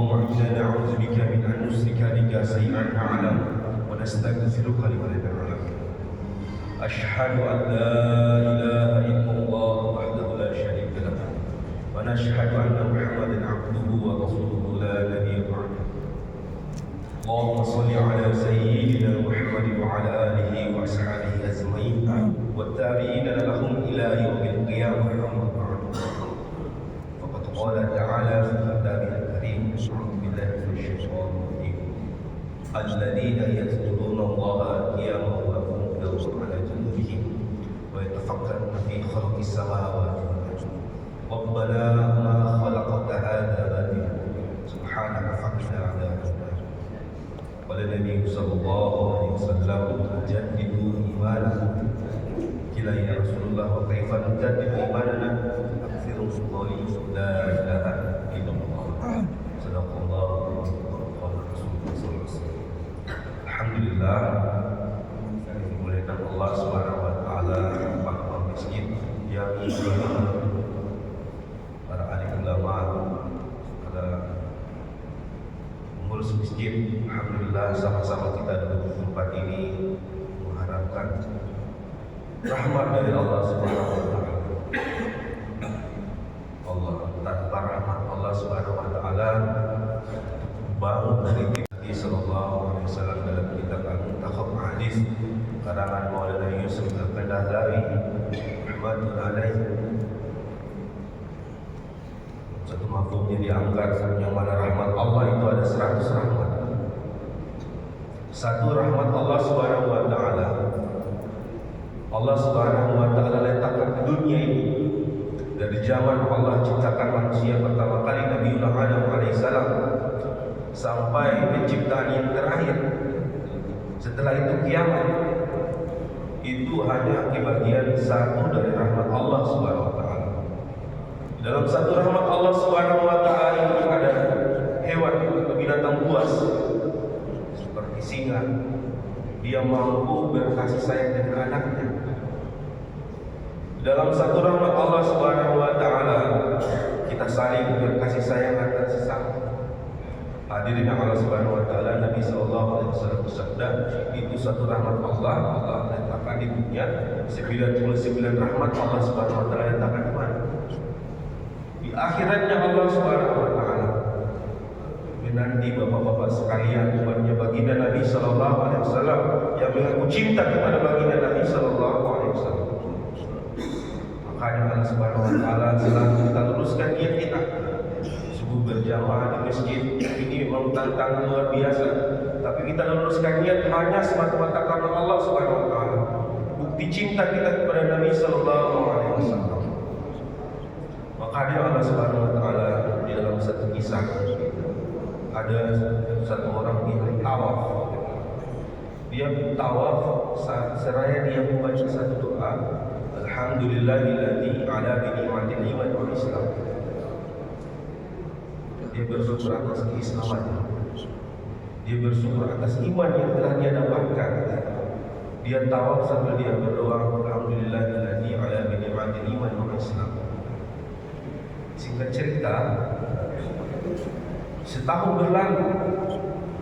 اللهم إنا نعوذ بك من أن نشرك بك شيئا نعلم ونستغفرك لما لا نعلم. أشهد أن لا إله إلا الله وحده لا شريك له ونشهد أن محمدا عبده ورسوله لا نبي بعده. اللهم صل على سيدنا محمد وعلى آله وأصحابه أجمعين والتابعين لهم إلى يوم القيامة. أما بعد فقد قال تعالى في كتابه الكريم: أعوذ بالله من الشيطان الرجيم. الذين يذكرون الله قياما وقعودا وعلى جنوبهم ويتفكرون في خلق السماوات والأرض ربنا ما خلقت هذا باطلا سبحانك فقنا عذاب النار. قال النبي صلى الله عليه وسلم: جددوا إيمانكم. قيل يا رسول الله وكيف نجدد إيماننا؟ أكثروا من قول لا إله إلا الله. صدق الله وقال رسوله صلى الله عليه وسلم. Alhamdulillah, dimuliakan Allah Subhanahu wa taala, para masjid yang para alim ulama, para pengurus masjid. Alhamdulillah, sama-sama kita duduk di tempat ini mengharapkan rahmat dari Allah Subhanahu wa taala. Allah, tanpa rahmat Allah Subhanahu wa taala, bangun dari Nabi sallallahu alaihi wasallam dalam kitab Al-Muntakhab Hadis karangan Maulana Yusuf Al-Qadhdari rahmatullah alaihi. Satu mafhumnya diangkat yang mana rahmat Allah itu ada 100 rahmat. Satu rahmat Allah Subhanahu wa taala. Allah Subhanahu wa taala letakkan dunia ini dari zaman Allah ciptakan manusia pertama kali Nabiullah Adam alaihissalam sampai penciptaan yang terakhir. Setelah itu kiamat. Itu hanya kebagian satu dari rahmat Allah Subhanahu wa taala. Dalam satu rahmat Allah Subhanahu wa taala ini ada hewan atau binatang buas seperti singa. Dia mampu berkasih sayang dengan anaknya. Dalam satu rahmat Allah Subhanahu wa taala kita saling berkasih sayang antar sesama. Hadirin Allah Subhanahu wa taala, Nabi sallallahu alaihi wasallam bersabda, itu satu rahmat Allah. Allah letakkan di dunia 99 rahmat Allah Subhanahu wa taala letakkan di mana? Di akhiratnya Allah Subhanahu wa taala. Menanti bapak-bapak sekalian umatnya baginda Nabi sallallahu alaihi wasallam yang mengaku cinta kepada baginda Nabi sallallahu alaihi wasallam. Makanya Allah Subhanahu wa taala selalu kita luruskan niat kita. Berjamaah di masjid ini memang tantangan luar biasa, tapi kita luruskan niat hanya semata-mata karena Allah Subhanahu wa taala. Bukti cinta kita kepada Nabi sallallahu alaihi wasallam. Maka dia Allah Subhanahu wa taala di dalam satu kisah ada satu orang yang tawaf. Dia tawaf seraya dia membaca satu doa, Alhamdulillahilladzi ala bi ni'matil iman wal Islam. Dia bersyukur atas keislamannya. Dia bersyukur atas iman yang telah dia dapatkan. Dia tawaf sambil dia berdoa, Alhamdulillahilladzi ala bi ni'matil iman wal Islam. Singkat cerita, setahun berlalu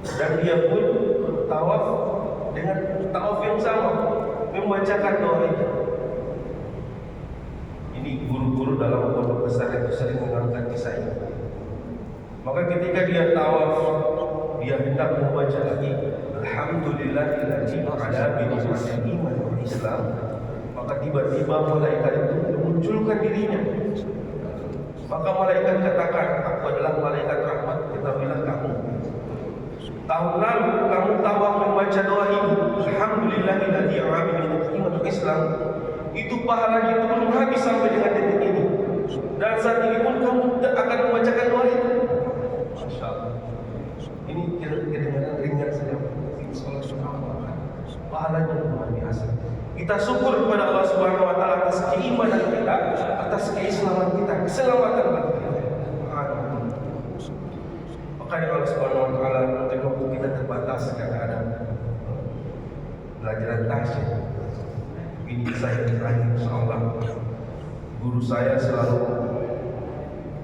dan dia pun tawaf dengan tawaf yang sama, membacakan doa ini. Ini guru-guru dalam pondok pesantren itu sering mengangkat kisah ini. Maka ketika dia tawaf, dia hendak membaca lagi Alhamdulillahilladzi ala bi ni'matil iman wal Islam, maka tiba-tiba malaikat itu memunculkan dirinya. Maka malaikat katakan, aku adalah malaikat rahmat, ketahuilah kamu. Tahun lalu kamu tawaf membaca doa ini, Alhamdulillahilladzi ala bi ni'matil iman wal Islam, itu pahalanya itu belum habis sampai dengan detik ini. Dan saat ini pun kamu akan membacakan doa itu. Masya Allah. Ini kedengaran ringan saja. Salah subhanallah. Pahalanya luar biasa. Kita syukur kepada Allah Subhanahu wa taala atas keimanan kita, atas keislaman kita, keselamatan kita. Makanya Allah Subhanahu wa taala ketika kita terbatas kadang-kadang pelajaran tahsyid. Ini saya terakhir insyaallah. Guru saya selalu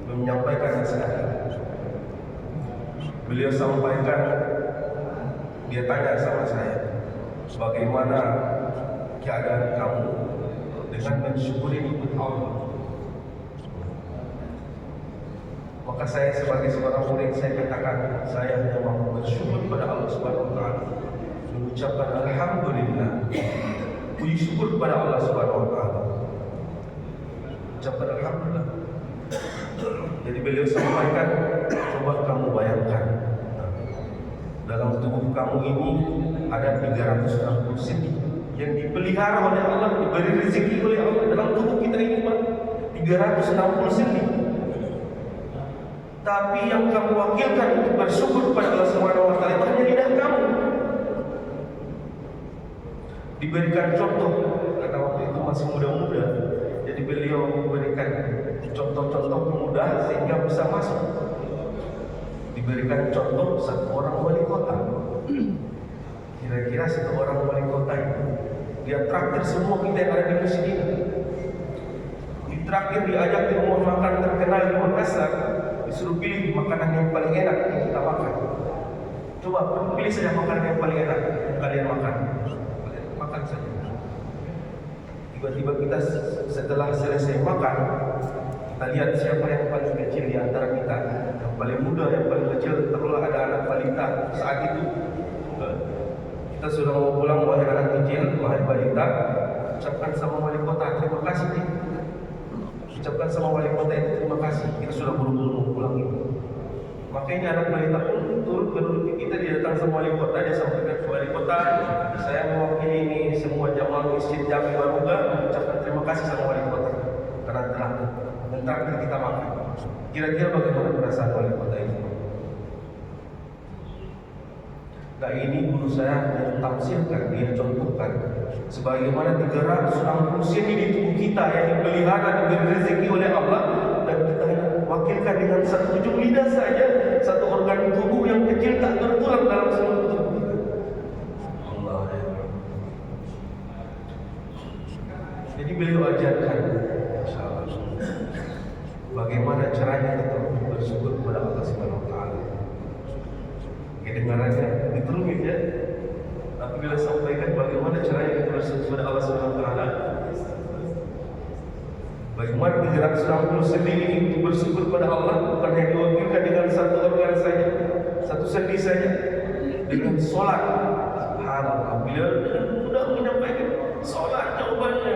menyampaikan nasihat. Beliau sampaikan, dia tanya sama saya, bagaimana keadaan kamu dengan mensyukuri nikmat Allah? Maka saya sebagai seorang murid, saya katakan, saya hanya mampu bersyukur pada Allah Subhanahu wa taala, mengucapkan alhamdulillah, puji syukur kepada Allah Subhanahu wa taala, ucapkan alhamdulillah. Jadi beliau sampaikan, coba kamu bayangkan, dalam tubuh kamu ini ada 360 sendi yang dipelihara oleh Allah, diberi rezeki oleh Allah. Dalam tubuh kita ini Pak, 360 sendi. Tapi yang kamu wakilkan untuk bersyukur kepada Allah Subhanahu wa taala itu hanya lidah kamu. Diberikan contoh, karena waktu itu masih muda-muda, jadi beliau memberikan contoh-contoh mudah sehingga bisa masuk. Diberikan contoh satu orang wali kota. Kira-kira satu orang wali kota itu, dia traktir semua kita yang ada di masjid ini. Ditraktir, diajak di rumah makan terkenal di Makassar, disuruh pilih makanan yang paling enak yang kita makan. Coba pilih saja makanan yang paling enak yang kalian makan. Kalian makan saja. Tiba-tiba kita setelah selesai makan, kita lihat siapa yang paling kecil di antara kita, yang paling muda, yang paling kecil. Taruhlah ada anak balita saat itu. Kita sudah mau pulang, wahai anak kecil, wahai balita, ucapkan sama wali kota terima kasih nih. Ucapkan sama wali kota itu terima kasih. Kita sudah buru-buru pulang itu. Makanya anak balita pun turut berduduk kita, dia datang sama wali kota, dia sampaikan ke wali kota, saya mewakili ini semua jamaah masjid Jami Waruga mengucapkan terima kasih sama wali kota karena telah mentraktir kita makan. Kira-kira bagaimana perasaan wali kota itu? Nah, ini guru saya mentafsirkan, dia contohkan sebagaimana 360 sendi di tubuh kita yang dipelihara, diberi rezeki oleh Allah, dan kita wakilkan dengan satu ujung lidah saja, satu organ tubuh yang kecil tak tertulang dalam seluruh tubuh kita. Allah ya. Jadi beliau ajarkan, insyaallah, bagaimana caranya kita bersyukur kepada Allah Subhanahu wa taala. Kedengarannya begitu rumit ya, tapi bila sampaikan bagaimana caranya kita bersyukur kepada Allah Subhanahu wa taala, bagaimana 360 sendi ini untuk bersyukur kepada Allah, bukan hanya diwakilkan dengan satu organ saja, satu sendi saja, dengan solat. Subhanallah, beliau mudah menyampaikan solat jawabannya.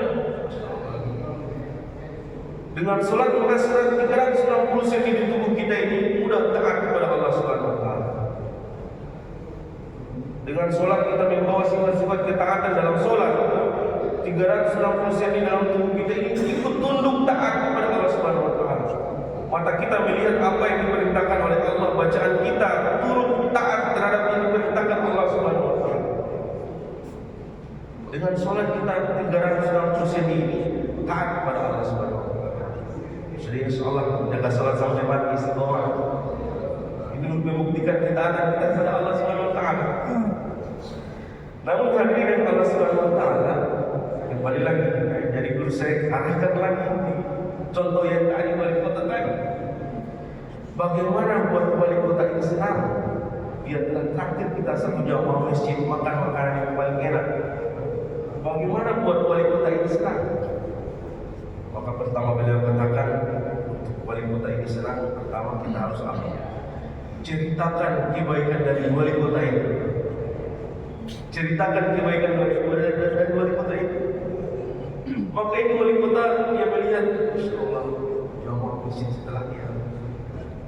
Dengan solat maka 360 sendi di tubuh kita ini mudah taat kepada Allah Subhanahu wa taala. Dengan solat kita membawa sifat-sifat ketaatan dalam solat. 360 sendi dalam tubuh kita ini ikut tunduk taat kepada Allah Subhanahu wa taala. Mata kita melihat apa yang diperintahkan oleh Allah, bacaan kita turut taat terhadap yang diperintahkan Allah Subhanahu wa taala. Dengan solat kita 360 sendi ini taat kepada Allah Subhanahu wa taala. Jadi insyaallah jaga solat sampai mati istiqomah. Ini untuk membuktikan ketaatan kita kepada Allah Subhanahu wa taala. Namun hadirin Allah Subhanahu wa taala, kembali lagi, jadi guru saya arahkan lagi contoh yang tadi wali kota tadi. Bagaimana buat wali kota ini senang? Dia telah traktir kita satu jamaah masjid makan makanan yang paling enak. Bagaimana buat wali kota ini senang? Maka pertama beliau katakan, untuk wali kota ini senang, pertama kita harus apa? Ceritakan kebaikan dari wali kota ini. Ceritakan kebaikan dari wali kota itu. Maka ini wali kota dia melihat, insyaallah, jamaah masjid setelah dia,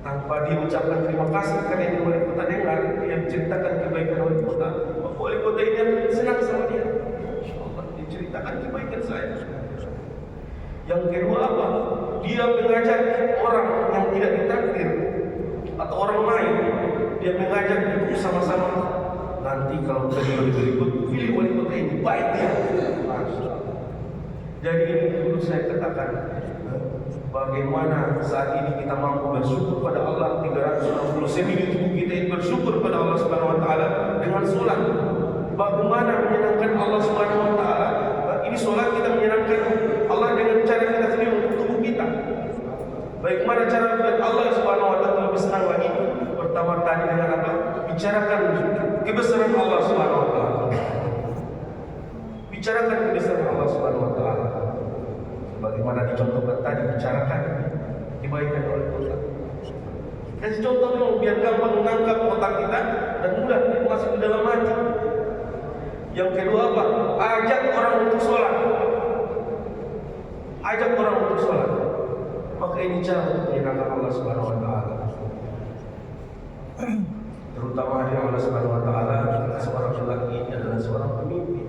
tanpa dia ucapkan terima kasih karena ini wali kota dengar, dia menceritakan kebaikan wali kota. Maka wali kota ini akan senang sama dia. Insyaallah, dia ceritakan kebaikan saya. Yang kedua apa? Dia mengajak orang yang tidak ditraktir atau orang lain, dia mengajak untuk sama-sama. Nanti kalau terjadi berikut, pilih wali kota ini, baik dia. Jadi ini dulu saya katakan, bagaimana saat ini kita mampu bersyukur pada Allah 360 sendi di tubuh kita ini, bersyukur pada Allah Subhanahu wa taala dengan salat. Bagaimana menyenangkan Allah Subhanahu wa taala? Ini salat kita menyenangkan Allah dengan cara kita sendiri untuk tubuh kita. Bagaimana cara biar Allah Subhanahu wa taala lebih senang lagi? Pertama tadi dengan kebesaran Allah Subhanahu wa taala. Bagaimana dicontohkan tadi bicarakan kebaikan oleh Allah. Kasih contoh dong biar gampang menangkap otak kita dan mudah masuk ke dalam hati. Yang kedua apa? Ajak orang untuk sholat. Ajak orang untuk sholat. Maka ini cara untuk menyenangkan Allah Subhanahu wa taala. Terutama hari Allah Subhanahu wa taala, seorang lelaki ini adalah seorang pemimpin.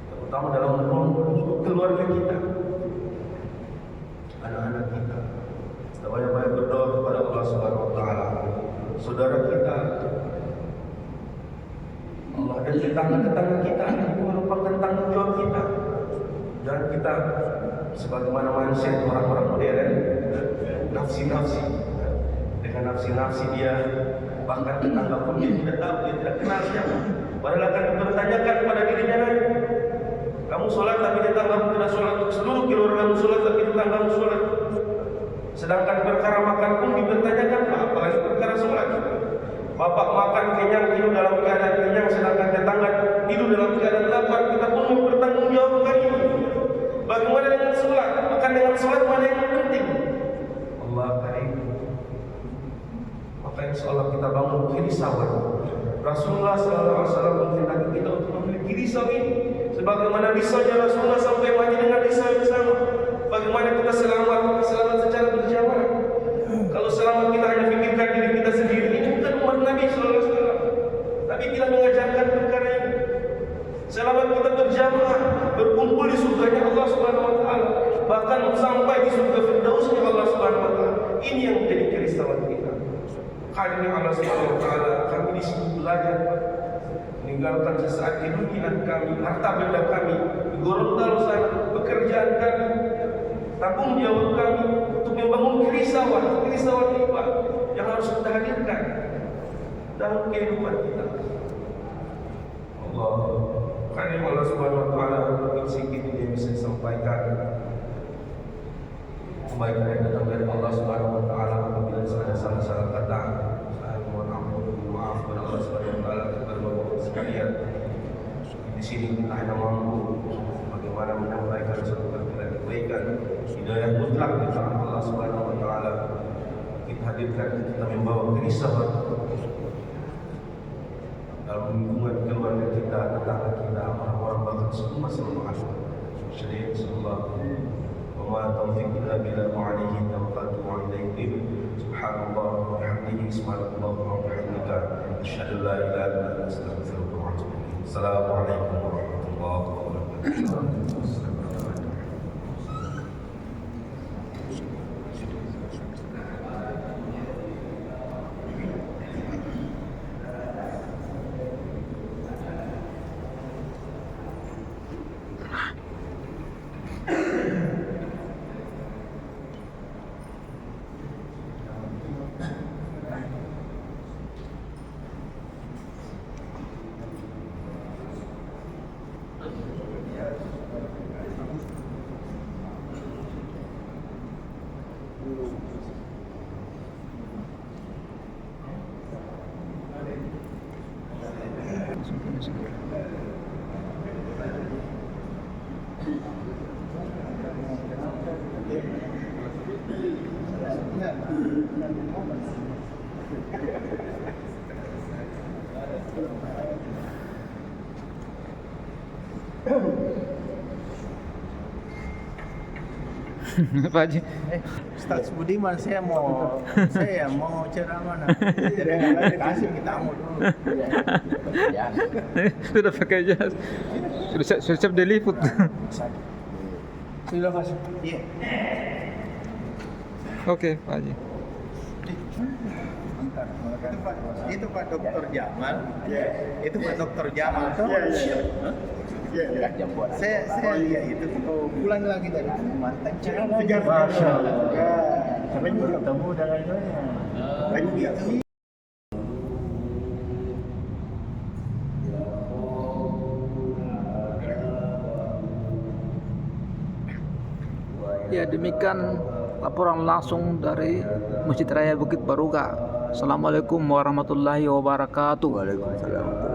Terutama dalam keluarga kita, anak-anak kita. Kita banyak-banyak berdoa kepada Allah Subhanahu wa taala. Saudara kita, Allah dan tetangga-tetangga kita itu merupakan tanggung jawab kita. Dan kita sebagaimana manusia orang-orang modern, nafsi-nafsi, dengan nafsi-nafsi dia, bahkan tetangga pun dia tidak tahu, dia tidak kenal siapa. Padahal akan dipertanyakan kepada dirinya nanti. Kamu sholat tapi tetanggamu tidak sholat. Seluruh keluargamu sholat tapi tetanggamu sholat. Sedangkan perkara makan pun dipertanyakan, apalagi perkara sholat. Bapak makan kenyang, tidur dalam keadaan kenyang, sedangkan tetangga tidur dalam keadaan lapar. Kita pun bertanggung jawabkan ini. Bagaimana dengan sholat? Maka dengan sholat mana yang penting? Allah karim. Maka insya Allah kita bangun kerisauan. Rasulullah SAW menghendaki kita untuk memiliki risau ini. Sebagaimana risaunya Rasulullah sampai mati dengan risau yang sama. Bagaimana kita selamat secara berjamaah. Kalau selamat kita hanya fikirkan diri kita sendiri, ini bukan umat Nabi SAW. Tapi tidak mengajarkan perkara ini. Selamat kita berjamaah, berkumpul di surganya Allah Subhanahu wa taala, bahkan sampai di surga Firdausnya Allah Subhanahu wa taala. Ini yang menjadi kerisauan kita. Kali ini Allah Subhanahu wa taala, kami di sini belajar meninggalkan sesaat kedudukan kami, harta benda kami, di Gorontalo sana, pekerjaan kami, tanggung jawab kami untuk membangun kerisauan hebat yang harus kita hadirkan dalam kehidupan kita. Allah, karena Allah Subhanahu wa taala mungkin sedikit dia bisa sampaikan kebaikan yang datang dari Allah Subhanahu wa taala. Apabila ada salah-salah kata, saya mohon ampun, maaf kepada Allah Subhanahu wa taala. Kepada Bapak sekalian, di sini kita hanya mampu bagaimana menyampaikan suatu kebaikan, hidayah mutlak di tangan Allah Subhanahu wa taala. Kita hadirkan, kita membawa kerisauan dalam lingkungan keluarga kita, tetangga kita, orang-orang bahkan semua masyarakat. Syariat sallallahu wa ma taufiq illa billah wa alayhi tawakkaltu wa ilayhi. Subhanallah wa bihamdihi, subhanallah wa bihamdika, asyhadu an la ilaha illa anta, astaghfiruka wa atubu ilaik. Assalamualaikum warahmatullahi wabarakatuh. Pak Haji. Ustaz Budiman, saya mau ceramah nanti. Kasih kita mau dulu. Sudah pakai jas. Sudah siap diliput. Sudah Mas. Iya. Oke, Pak Haji. Itu Pak Dokter Jamal. Itu Pak Dokter Jamal tuh. Iya. Saya lihat itu pulang lagi dari Kalimantan. Masya Allah. Ya, sampai juga ketemu dengan itu. Ya, demikian laporan langsung dari Masjid Raya Bukit Baruga. Assalamualaikum warahmatullahi wabarakatuh. Waalaikumsalam.